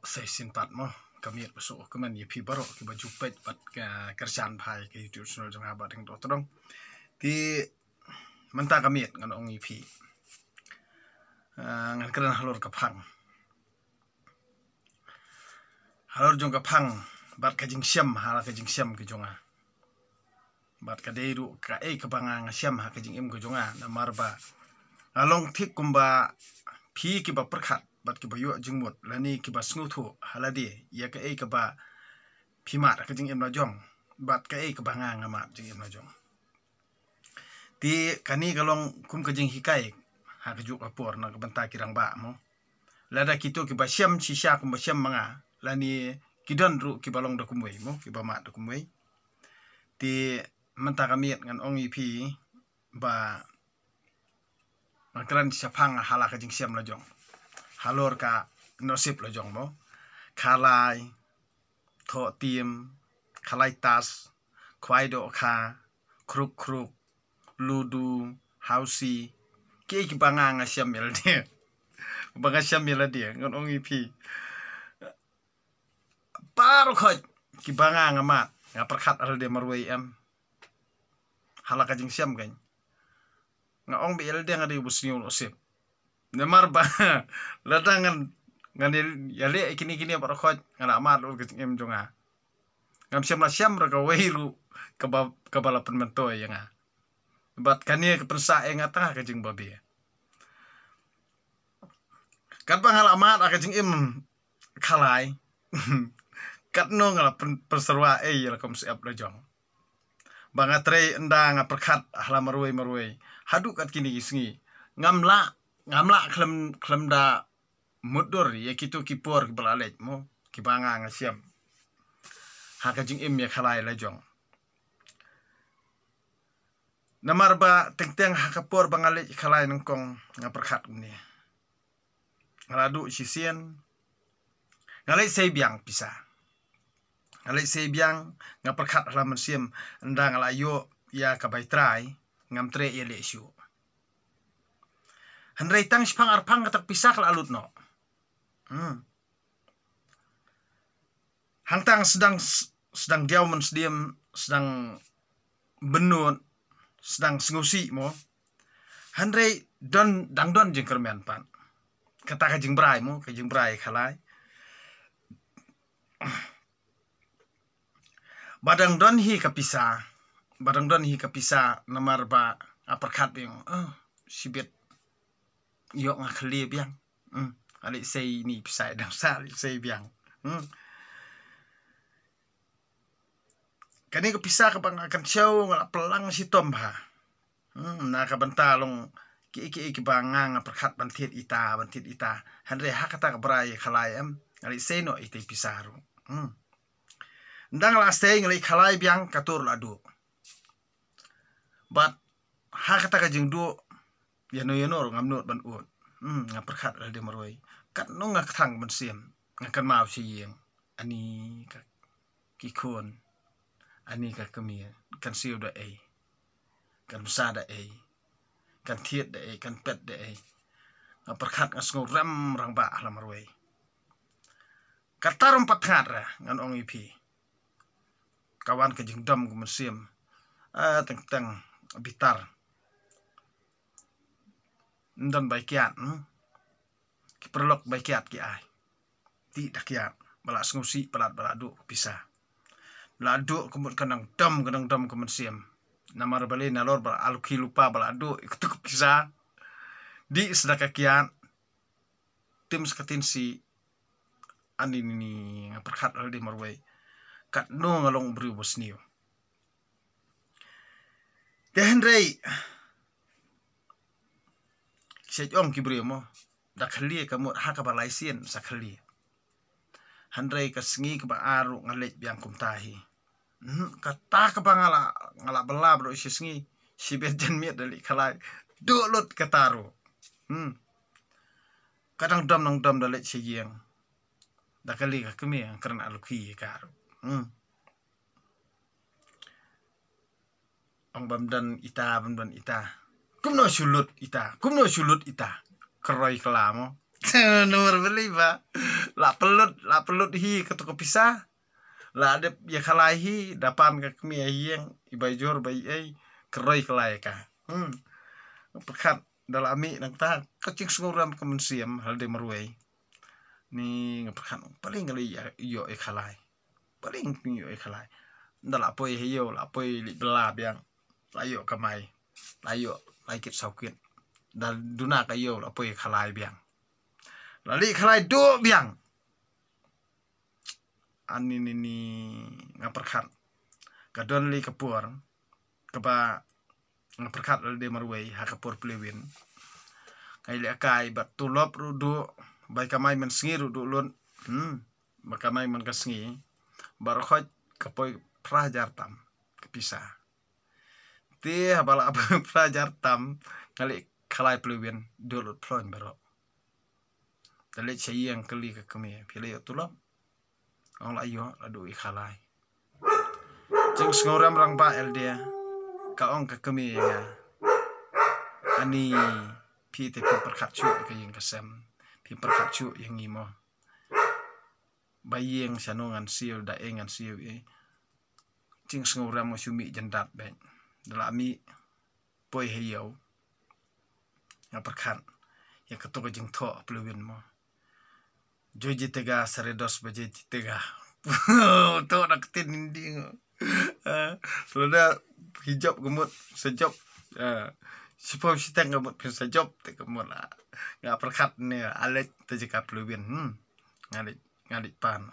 saya simpat mo kami besok kemen ye pi baru ke baju pet bat kerjaan pai ke YouTube channel jang habat yang dong ti mentah kami ngan ong pi ngan keren halor kapang halor jong kapang bat kajing siam hala kajing siam ke jonga bat kadeiru ka kabanga siam ha kajing im ke jonga na marba along thik kumba pi ki ba perkhat bat ki bayu jingmut lani ki ba snuthu haladi ya ka ka ba phimat ka jing em na jong bat ka ka banga ngama jing em na jong ti kani galong kum ka jing hikai ha ka juk apor na ka banta kirang ba mo lada kito ki ba syam chi sya kum ba syam manga lani kidan ru ki balong da kumwei mo ki ba ma da kumwei ti menta kamiet ngan ong ipi ba makran syapang hala ka jing syam la jong halor ka nosip la jong mo khalai tho tim khalai tas khwai do kha kruk kruk ludu hausi ke ki banga nga syam mel de banga syam mel de ngon ong ipi par khoj ki banga nga mat nga perkhat al de marwei em hala ka jing syam gan nga ong bel de nga de busniu nosip nemar ba ladangan ngani yale kini par khoj ngana mat ul ke em jonga ngam syam la syam ra ka weiru ka bala penmentoy nga bat kani ke pensa e ngata ka jing babi kat bangal amat ka jing im khalai kat no ngala perserwa e ya kom siap la jong banga tre enda nga perkhat hala marwei hadu kat kini gisngi ngamla klem da mudur ya kitu kipor belalej mo kibanga nga siam ha ka jing im ya khalai la jong namar ba teng ha kapor bangalej khalai nangkong nga perkhat ni ngaladu sisien ngalej sei biang pisa ngalej sei biang nga perkhat halaman siam enda ngalayo ya ka baitrai ngam tre ya le syu handrai tang spang arpang katak pisak la alut no hangtang sedang diau men sedang benut sedang sengusi mo handrai don jeng kermen pan kata ka jing brai mo ka jing brai khalai badang don hi kapisa namar ba aperkhat bing sibet yo nga khli biang ali sei ni pisai dang sal sei biang kani ka pisa ka bang akan show ngala pelang si tom ha na ka bantalong ki banga nga perkhat bantit ita handre hakata ka brai khalai em ali sei no ite pisaru ndang la sei ngali khalai biang katur ladu bat hakata ka jing du yano ngamnot ban ut nga perkhat al de marwei kat no nga thang ban siam nga kan mau si yeng ani ka ki khon ani ka kami kan siu da ai kan sa da ai kan thiet da ai kan pet da ai nga perkhat nga sngo ram rang ba la marwei katarum pathat ra ngan ong ipi kawan ka jing dam ku siam teng bitar ndan baikiat ki perlok baikiat ki ai ti dakiat bala sngusi pelat baladu pisah baladu kemut kanang dam kemensiam namar bali nalor bala alki lupa baladu ikut pisah di sedaka kiat tim sekatin si ani ni perkhat al di marwei kat no ngalong beri bosniu dehendrei sejong kibri mo da khali ka mo ha ka balai sien sa khali handrai ka sngi ka ba aru ngalej biang kum tahi kata ka bangala ngala bela bro sngi sibet jen miet dali khalai dolut kataru kadang dam dali sejeng da kali ka kemi karena aluki karu ang bamdan ita kumno sulut ita keroi kelamo Nomor beli ba. La pelut hi ketuk pisah. La adep ya kalahi dapan ka kemi yang ibai jor bai ai keroi kelai ka. Perkat dalami nang ta kecing senguram kemensiam hal de meruai. Ni ngaperkat paling kali yo e kalai. Paling yo e kalai. Ndala poi hiyo la poi li belab yang layo kamai. Layo laikit saukit. Dan duna kayo la poi kalai biang. Lali kalai do biang. Ani ni ngaperkat kadon li kapur keba ngaperkat de marway ha kapur plewin kai le kai bat tulop rudu bai kamai men sngi rudu lun bakamai men kasngi bar khoj kapoi prajar tam kepisah ti habala prajar tam kali kalai plewin dolut plon baro tale chayang kali ka kami pile tulop ong la yo adu ikhalai jing ngoram rang ba eldia ka ong ka kami ya ani pi te perkat chu ka yang kasam pi perkat chu yang imo bayeng sanongan siu da engan siu jing ngoram mo sumi jendat ben dalami poi hiyo nga perkat ya ketuk jing tho pluwin mo Joji tega saredos baje tega. To nak tin ding. Sudah hijab gemut sejop. Sipau sitang gemut pin sejop te gemut lah. Nga perkat ni alek tejeka pluwin. Ngadik pan.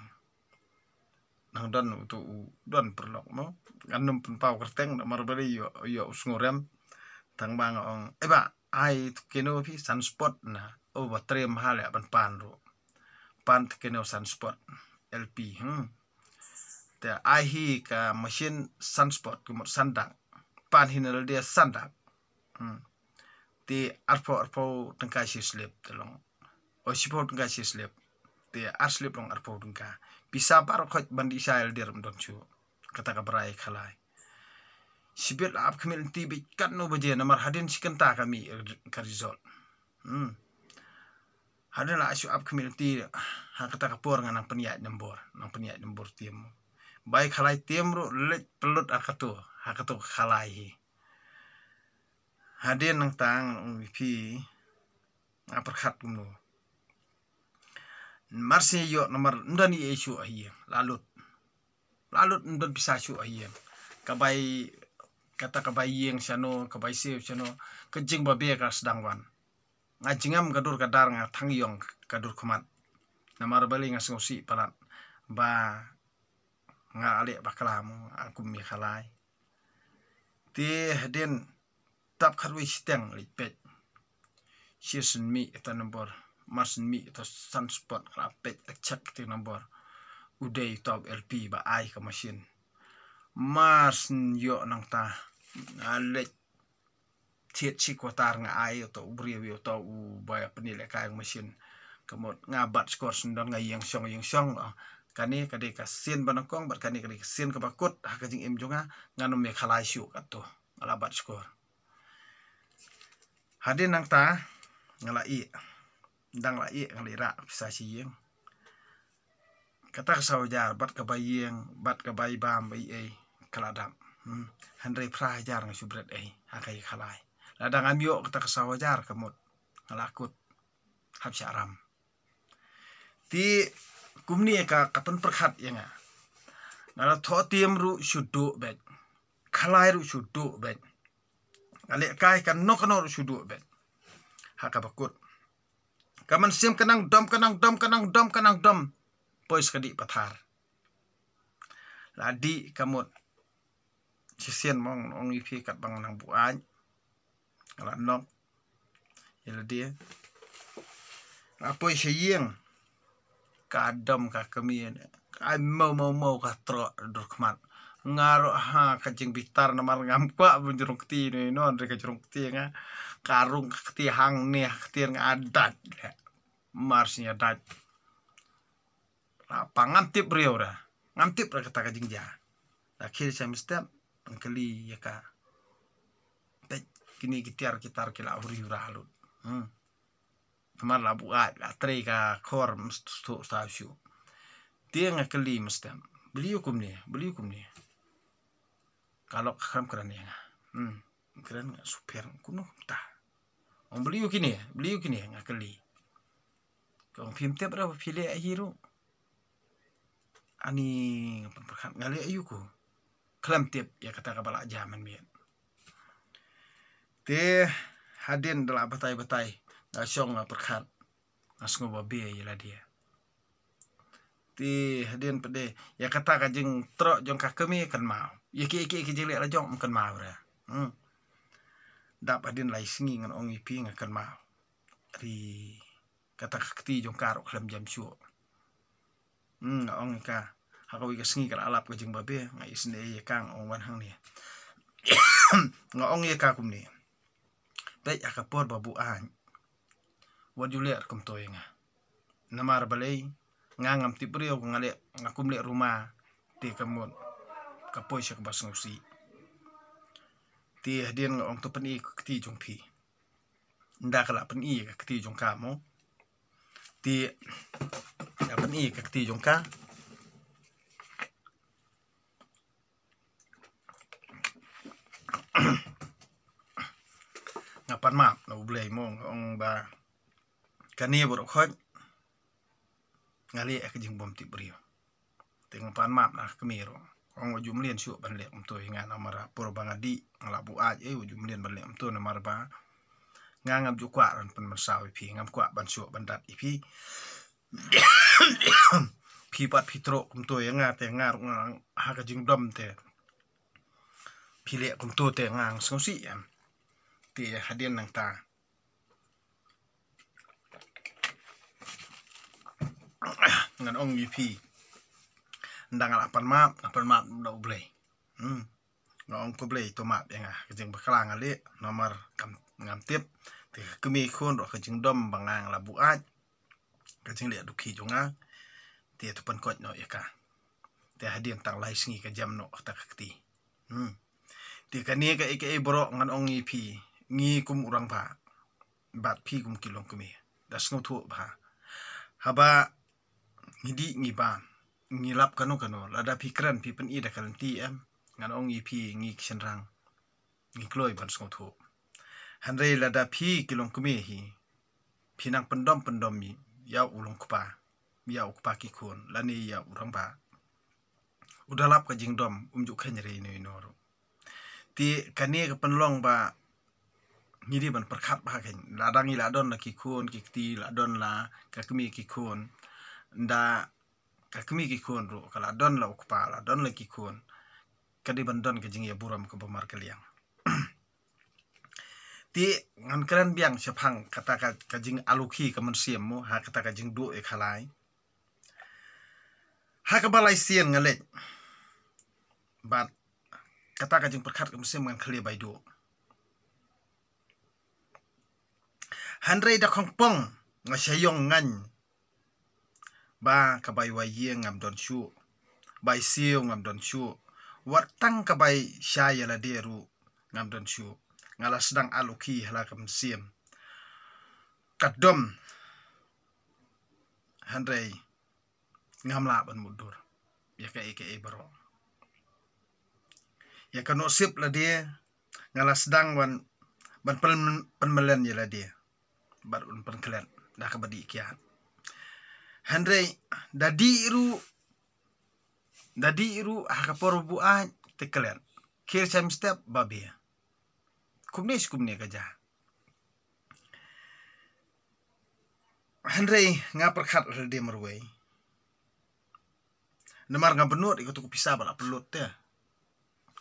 Nang don tu don perlok mo. Ganum pun pau kerteng nak marbari yo usngorem tang bang ong. Ba ai keno pi sunspot na. Oh baterai mahal ya pan ro. Pan tekeno sunspot LP te ahi ka mesin sunspot kumur sandak pan hinal dia sandak te arpo tengka si slip telong o sipo tengka si slip te arslip long arpo tengka bisa par khoj bandi sail dir don chu kata ka brai khalai sibet ap kemil ti bi kan no baje namar hadin sikenta kami ka result Ada lah asyuk up community ha kata kapur nang peniat nombor tim baik halai tim ru let pelut akatu ha katu khalai hadin nang tang pi aperkhat gumno marsi yo nomor ndani isu ahiya lalut ndon bisa syu ahiya kabai kata kabai yang sano kabai se sano kejing babe ka sedangwan ngajingam gadur kadar nga thangyong gadur kumat namar bali nga ngosi palat ba nga ale bakalamu aku mi khalai ti den tap kharwi steng lipet season mi eta nombor marsin mi eta sunspot rapet check ti nombor udai top LP ba ai ka machine marsin yo nang ta ale tiet chi kotar nga ai to briwi to u baya penile ka mesin kemot ngabat skor sendon nga yang song kani kade ka sin banakong bat kani kade sin ka bakut ha ka jing im jonga ngano me khalai syu kato ngalabat skor hadin nang ta ngala i ndang la i ngalira bisa siyeng kata sawajar bat ka bayeng bat ka bay bam bai ai kaladam handre prajar nga subret ai ha kai khalai ladang amyo kata kesawajar kemut ngalakut hab syaram ti kumni ka kapan perkhat yang ngala tho tiam ru syudu bet khalai ru syudu bet ngale kai kan no ru syudu bet haka bakut kaman sim kanang dom pois kadi pathar ladi kamut sisien mong ong ipi kat bang nang buan ngala nok ila dia apa siyeng kadam ka kami ai mau ka tro dur kmat ngaro ha kajing bitar namar ngam kwa bunjurung kti ni non re kajurung kti nga karung kti hang ne kti ngadat marsnya dat pangantip riora ngantip ra kata kajing ja akhir semester angkali ya ka kini kitar kila huri halut Mar la buat la treka kor sto stasio. Dia ngakeli mesti. Beliau kum ni. Kalau kam keran ya. Keran super kuno tah. Beliau kini ngakeli. Kau film tiap berapa pilih hero. Ani ngapan ngali ayuku. Kelam tiap ya kata kabala zaman bian. Te hadin dalam batai-batai ngasong perkat ngasngo babe yela dia. Te hadin pede ya kata kajing trok jong kakemi kan mau. Ya ki jelek la jong kan mau ra. Dap hadin lai singi ngan ong ipi ngakan mau. Ri kata kakti jong karok kelam jam syuk. Ong ka hakawi ka singi kan alap kajing babe ngai isne ye kang ong wan hang ni. Ngong ye ka kum ni. Baik akapor babu an. Wajuler kum toy nga. Namar balai ngangam tiprio ngale ngakum le rumah ti kamon kapoy siya kabas ngusi. Ti hadin ngong to peni kti jong pi. Nda kala peni ka kti jong ka mo. Ti ya peni ka kti jong ka. Ngapan map na ublay mo ong ba kani borok khoj ngali ek jing bom ti brio teng pan map na kemiro ong ujum lien syuk ban lek mto hinga namara por bangadi ngalabu aj ujum lien ban lek mto namar ba ngangam ju kwa ran pen masawi pi ngam kwa ban syuk ban dat ipi pi pat pitro kumto yanga te ngar ha ka jing dom te pi lek kumto te ngang sngsi am ti hadin nang ta ngan ong ipi ndang apan map na ublay ngong ko blay to map yang kajing baklang ale nomor ngam tip ti kemi khon ro kajing dom bangang labu aj kajing le dukhi jonga ti to pan kot no yaka ti hadin tang lai singi ka jam no ta kakti ti kani ka ike bro ngan ong ipi ngi kum urang ba bat pi kum kilong kumi das ngotu ba haba ngidi ngiba ngilap kanu lada pikran pi pen i da kalanti am ngan ong ipi ngi kisenrang ngi kloi ban ngotu handai lada pi kilong kumi hi pinang pendom mi ya ulong kupa ya ukpa ki kun lani ya urang ba udalap ka jingdom umjuk khenre ni noro ti kani ka penlong ba ngidi ban perkhat ba khen ladangi ladon la ki kun ki ladon la kakmi ki kun nda kakmi ki kun ro kala don la ukpa la don la ki kun kadi ban don ka jing ya buram ka bamar kaliang ti ngan kran biang siapang kata ka jing aluki ka man siam mo ha kata ka jing du e khalai ha ka balai sien ngale bat kata ka jing perkhat ka musim ngan khali bai du handrei da khongpong nga sayong ngan ba ka bai wa ye ngam don chu bai siu ngam don chu wat tang ka bai shaya la deru ngam don chu ngala sedang aluki hala kam siam kadom handrei ngam la ban mudur ya ka eke baro ya kano sip la dia ngala sedang ban penmelen ya la dia bar un penklen dah ka badi kian handrei dadi iru ha ka porbu a teklen kir sam step babe kumne kaja handrei nga perkhat de merwei namar nga benut ikut ku pisah bala pelut te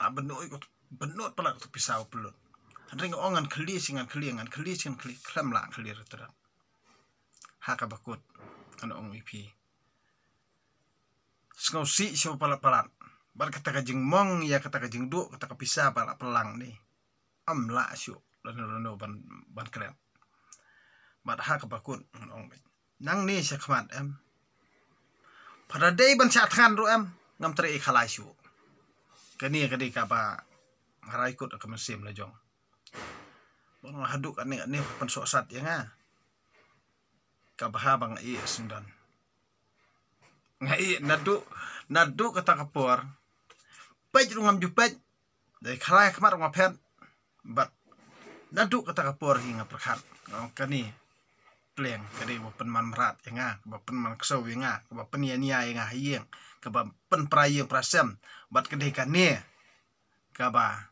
a benut ikut benut pala tu pisah pelut handrei nga ongan khli singan khli klam la khli retera ha ka bakut ana ong ipi skau si sio pala bar kata ka jing mong ya kata ka jing du kata ka pisah bala pelang ni am la sio lono ban kren mat ha ka bakut ong nang ni sa khmat em pada day ban sa than ro em ngam tre khalai sio kani ka ba harai kut ka mesim la jong bon haduk ane pan so sat ya nga kabahabang i sundan ngai nadu kata kapor pej rungam jupej dai khalai khamar ngapet bat nadu kata kapor hinga perkhat kani pleng kadi pen man merat nga pen man ksau nga pen nia nga hieng ka pen prayeng prasem bat kadi kane ka ba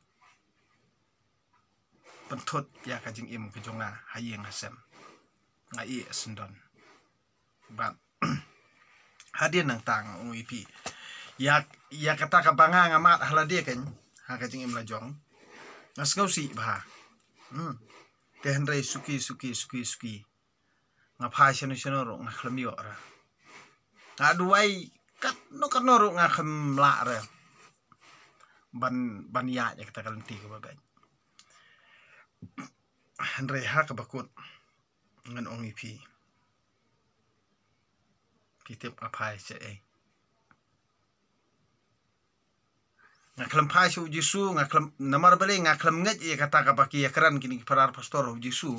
pentot ya kajing im kejonga hieng asem ngai sendon bat hadir nang tang UIP ya kata ka banga ngamat halade kan ha kajing im lajong ngas ngausi bah te hendrai suki ngapai seno ro ngakhlmio ra aduai kat no ro ngakhmla ra ban ya kata kalenti ko babay hendrai ha ka bakut ngan UIP kitip apai se ngaklam pai su jisu ngaklam namar bale ngaklam nget ya kata ka baki yakran kini parar pastor jisu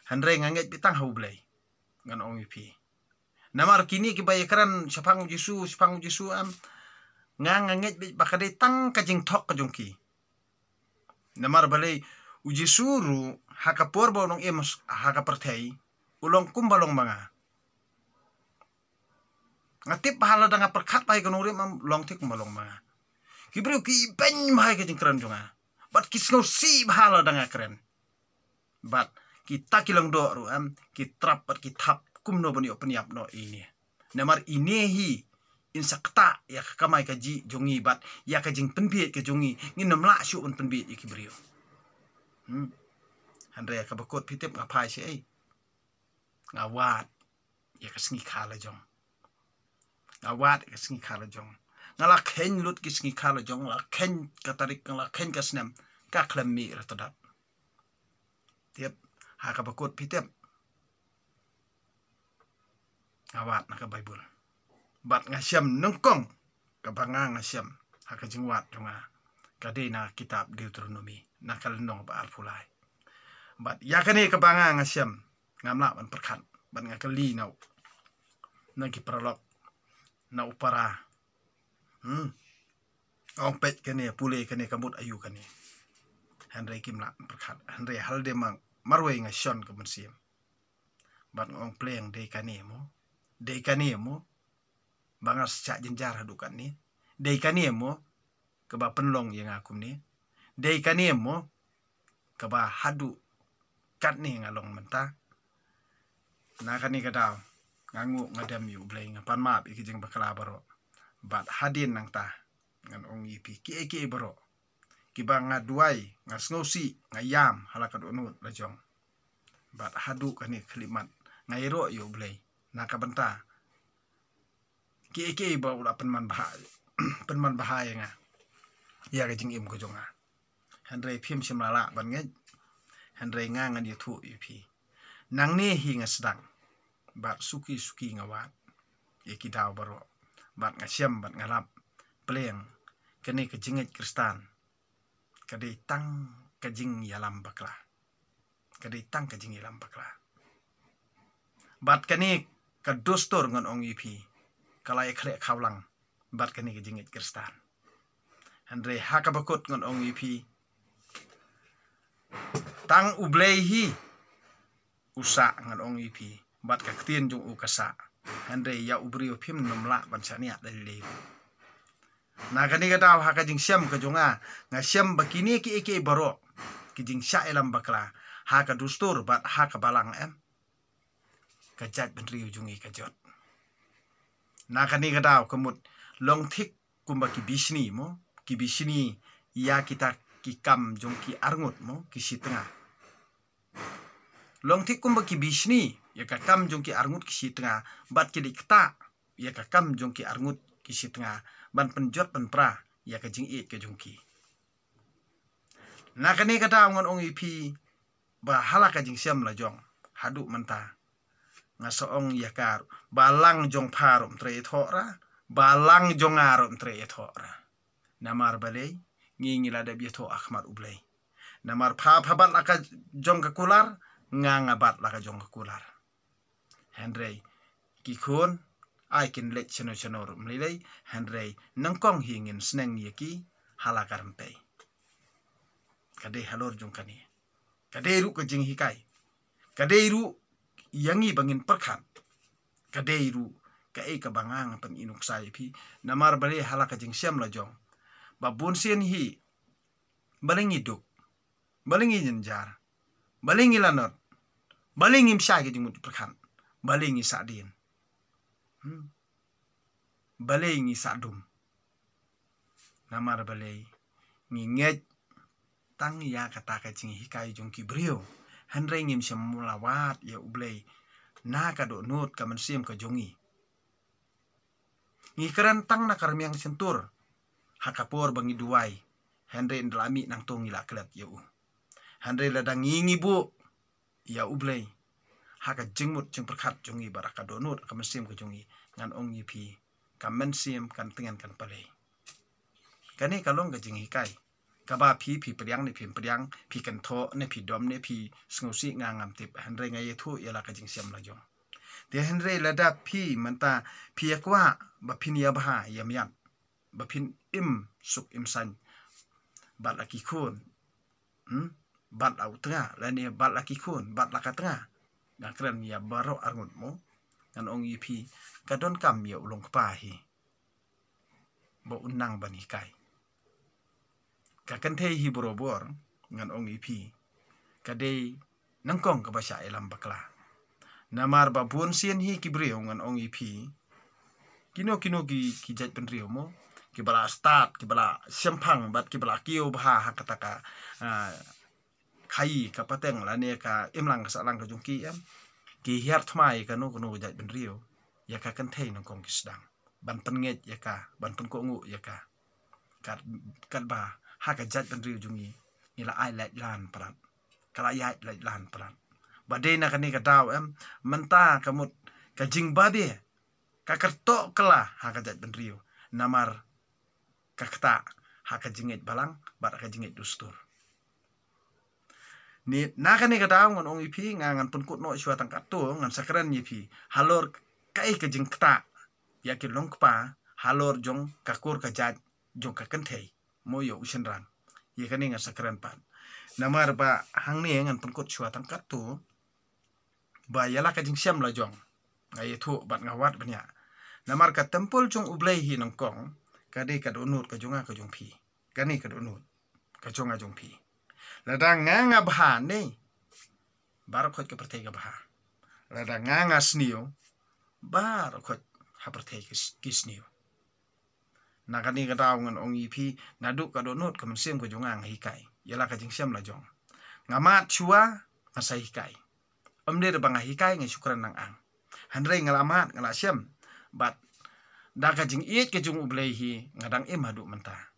handre nganget bitang hau blai ngan UIP namar kini ki bayakran sapang jisu am nganget bakade tang kajing thok kajungki namar bale ujisu ru haka porbo nong emas haka perthai ulong kumbalong manga ngatip pahala danga perkhat pai kanuri mam long tik kumbalong manga kibru ki ben mai kajing kran jonga bat kisno si pahala danga keren bat kita kilang do ru am kitrap pat kitap kumno bani openiap no ini namar inehi insakta ya kamai kaji jongi bat ya kajing penbiet ke jongi nginom la syu un penbiet ikibrio handre ka bakot pitip ngapai si ngawat ya kasngi khala jong ngawat kasngi khala jong ngala khen lut kisngi khala jong la khen katarik ngala khen kasnam ka khlami ratadap tiap haka bakut pitep awat naka Bible bat ngasyam nengkong kabanga ngasyam haka jingwat jonga kade na kitab Deuteronomy nakal nong ba alfulai bat yakane kabanga ngasyam ngamla ban perkhat ban ngakali nau nagi prolog na upara ong pet kene pule kene kamut ayu kene handrai kimla perkhat handrai halde mang marway nga shon ka mensim bat ngong pleng de kanemo bangas cha jenjar hadukan ni de kanemo ke ba penlong yang akum ni de kanemo ke ba hadu kat ni ngalong menta na kani kadaw ngangu ngadam yu bleng pan map ikijing bakala baro bat hadin nang ta ngan ong ipi ki baro kiba ngaduai ngasnosi ngayam halakad unut lajong bat hadu kani khlimat ngairo yo blai nakabenta ki ba ula penman bahaya nga ya kajing im ko jonga handrai phim simlala ban nge handrai nga ngan yuthu ipi nang ne hi ngasdang bat suki ngawat yaki daw baro bat ngasyam bat ngalap pleng kani kajinget kristan kadai tang kajing yalam bakla bat kani kadostor ngan ong ipi kalai khrek khawlang bat kani kajingit kristan andre haka bakut ngan ong ipi tang ublehi usa ngan ong ipi bat ka ktien jung ukasa andre ya ubrio phim nomla ban sania dai nagani kadaw haka jing syam ka jonga nga syam bakini ki baro kijing sya elam bakla haka dustur bat haka balang kajat benriu jungi kajot nagani kadaw kemut long thik kumba ki bisni ya kita kikam jong ki arngut mo ki sitengah long thik kumba ki bisni ya kakam jong ki arngut ki sitengah bat ki dikta ya kakam jong ki arngut ki sitengah ban penjot penpra ya kajing it ke jungki nakani kata ngon ong ipi ba hala kajing siam la jong hadu menta ngasoong yakar balang jong parum tre thora balang jong arum tre thora namar balei ngingila da bieto akhmar ublei namar phabat laka jong ka kular nganga bat laka jong ka kular Henry kikon ai kin lech chano mlilei Henry nangkong hingin sneng yaki halakarampe. Kade halor jong kani. Kade ru kajing hikai. Kade ru yangi bangin perkat. Kade ru kae kabangang pan inuk sai pi namar bale halaka jing siam la jong. Babun sien hi balingi duk. Balingi jenjar. Balingi lanot. Balingi msyai ke jing perkat. Balingi sadin. Balingi sadum. Namar bale nginget tang ya kata ka jing hikai jong kibrio. Henry ngim siam mulawat ya ublei. Na ka do not ka mensim ka jongi. Ngi kerentang na karmiang sentur. Hakapor bangi duai. Henry ndalami nang tongi la klet ya u. Henry ladang ngingi bu. Ya ublei. Haka jengmut jeng perkat jongi baraka do not ka mensim ka jongi. Ngan ong yipi. Ka mensim kan tengan kan palei. Kani kalong ka jing hikai. Kaba pi pediang ni pediang pi kento ne pi dom ne pi sengusi ngangam tip Henry ngai thu ya la ka jing siam la jong. Dia Henry lada pi menta pi akwa bapin ya bah yam yam bapin im suk im san bat laki kun bat au tengah lani bat laki kun bat laka tengah dan keren ya baro arngut mo dan ong yipi kadon kam ya ulung kepahi bo unang bani kai kakan hi borobor ngan ong yipi kadai nangkong ka basya elam bakla. Namar babun sien hi kibrio ngan ong ipi. Kino ki jat penrio mo. Kibala start, kibala sempang bat kibala kio bah kataka kai ka pateng la ne ka imlang sa lang ka jungki am. Ki hiar thmai ka no jat penrio. Ya ka kan thei nang kong kisdang. Ban penget ya ka, ban pen ko ngu ya ka. Kat ba ha ka jat penrio jungi. Ila ai lait lan prat. Kala yai lait lan prat. Badai nak ni kadau mentah kamut kajing babi kakertok kela hakajat benrio namar kakta hakajingit balang bat hakajingit dustur ni nak ni kadau ngon ong ipi ngangan penkut no suatang katu ngan sakran yipi halor kai kajing kta yakin long kpa halor jong kakur kajat jong kakentei moyo usenran yakani ngan sakran pan namar ba hang ni ngan penkut suatang katu ba yala ka jing siam la jong ngai thu bat ngawat banya namar ka tempul jong ublei hi nangkong kade ka donut ka jonga ka jong pi kani ka donut ka jonga jong pi ladang nganga bha nei bar khot ka perthai ka bha ladang nganga snio bar khot ha perthai ki snio nakani ka daw ngan ong ipi naduk ka donut ka mensim ka jonga ngai kai yala ka jing siam la jong ngamat chua asai kai Omde bang hikai ngai syukran nang ang. Henry ngalamat ngala siam bat daga jing iet ke jung ublei hi ngadang im hadu mentah.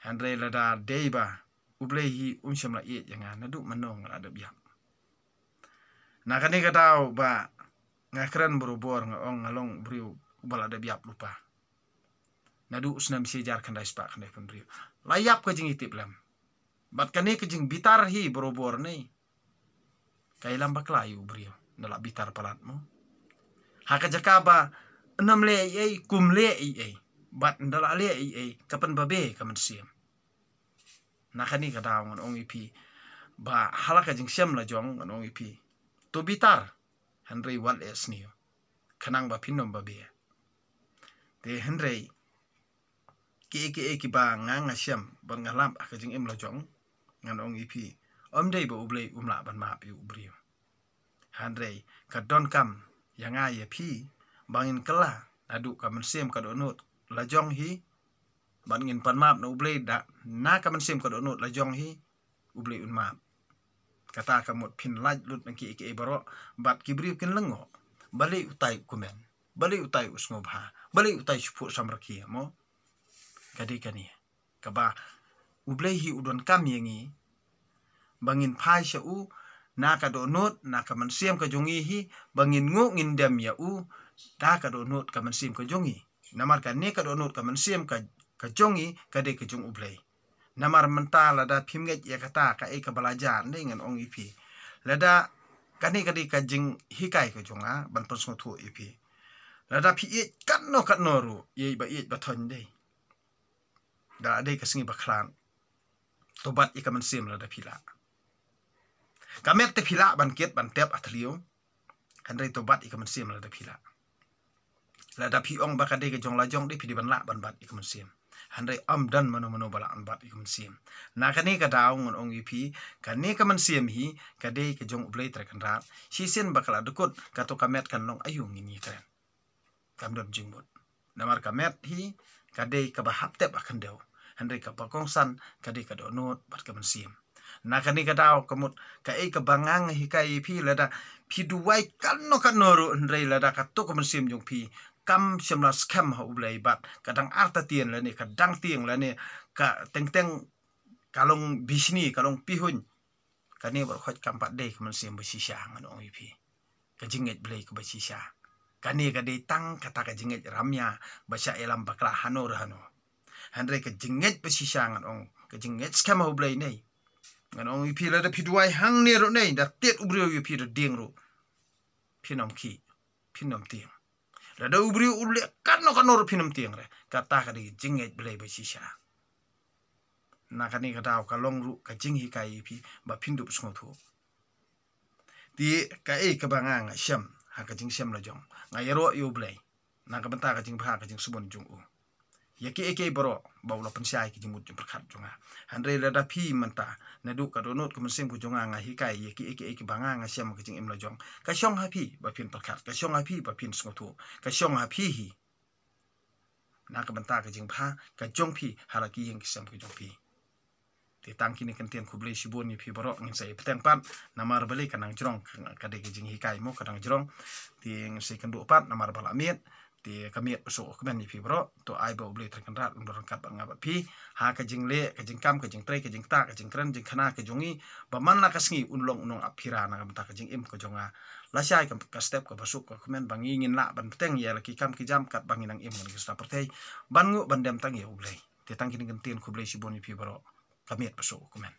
Henry lada deiba ublei hi siam la iet yang nadu manong ngala biak. Nakani kadau ba ngakran borobor ngong ngalong briu ubala ada biak lupa. Nadu usnam sejar kandai spak kandai penriu. Layap ke jing itip lam. Bat kani ke jing bitar hi borobor ni. Kailam baklayu brio nala bitar palat mo. Haka jakaba enam le ei kum le ei bat ndala le ei kapan babe kaman siam. Nakani kadaw ngon ong ipi ba halaka jing siam la jong ngon ong ipi. To bitar Henry wal esnio. Kanang ba pinom babe. Te Henry ki ba nganga siam ba ngalam aka jing im la jong ngon ong ipi. Omdei ba ublei umla ban maap yu ubrio. Henry kadon kam yang ya pi bangin kela aduk ka mensim ka donut lajong hi bangin pan maap na ublei da na ka mensim ka donut lajong hi ublei un maap. Kata kamut pin laj lut nang ki baro bat kibri kin lengo bali utai kumen bali utai usngobha bali utai supu samraki mo kadi kani kaba ublei hi udon kam yengi bangin pai sya u na ka donut na ka mensim ka jongi hi bangin ngu ngindam ya u da ka donut ka mensim ka jongi namar ka ne ka donut ka mensim ka jongi ka de ka jong ublei namar mental lada pimget ya kata ka ka belajar dengan ong ipi lada kani kajing hikai ke jonga ban pon song thu ipi lada pi e kan no ru ye ba e ba thon dei da dei ka singi ba khlan tobat i kaman sim lada phila kamet te phila ban ket ban tep athlio handai tobat i kaman sim lada phila lada phi ong ba ka dei ke jong la jong dei phi di ban la ban bat i kaman sim handai am dan mano bala an bat i kaman sim na kani ka daw ngon ong ipi kani kaman sim hi ka dei ke jong ublei tra kan rat si sen bakala dukut ka to kamet kan long ayung ni tren kam dam jingbut namar kamet hi ka dei ka ba hap tep akan deu handai ka ba kong san ka dei ka do not bat kaman sim na kani ka daw kamut ka e ka bangang hi ka ipi lada phi duwai kan no ru handai lada ka to kaman sim jong phi kam semla scam ha ublei bat kadang arta tien la ni kadang tieng la ni ka teng kalong bisni kalong pihun kani bar khot kam pat dei kaman sim ba shisha ngan ong ipi ka jinget blei ka ba shisha kani ka dei tang kata ka jinget ramya ba sha elam bakla hanor hano handai ka jinget ba shisha ngan ong ka jinget scam ha ublei nei ngan ong ipi la da phiduai hang ne ro nei da tet ubrio ipi da ding ro phinom ki phinom tieng la da ubrio uble kan no ro phinom tieng re kata ka dei jinget blei ba shisha na kani ka daw ka long ru ka jing hi kai ipi ba phindu sngo thu ti ka e ka bangang syam ha ka jing syam la jong ngayero yu blei na ka banta ka jing pha ka jing subon jung u yaki eke boro bawla pensiai ki jimut perkhat jonga handre lada phi manta na du ka donot ko mesim ku jonga nga hikai yaki eke banga nga syam ka jing im la jong ka syong ha phi ba phin perkhat ka syong ha phi ba phin sngo thu ka syong ha phi hi na ka banta ka jing pha ka jong phi haraki yang kisam ku jong phi ti tangki ni kentian ku blei sibon ni phi boro ngin sai peteng pat namar bali kanang jrong ka de ki jing hikai mo kadang jrong ti ngin sai kendu pat namar bala miet ti kamiet peso kemen ni phi bro to ai ba blei terkan rat undor kat ba ngabat phi ha ka jing le ka jing kam ka jing tre ka jing ta ka jing kren jing khana ka jongi ba man la ka sngi unlong unong aphira na ka ka jing im ko jonga la sai ka step ka basuk ka kemen bangi ngin la ban peteng ya la ki kam ki jam kat banginang im ngi sta pertei ban ngu ban dem tang ya blei ti tangki ni kentian ku blei sibon ni phi bro kamiet peso kemen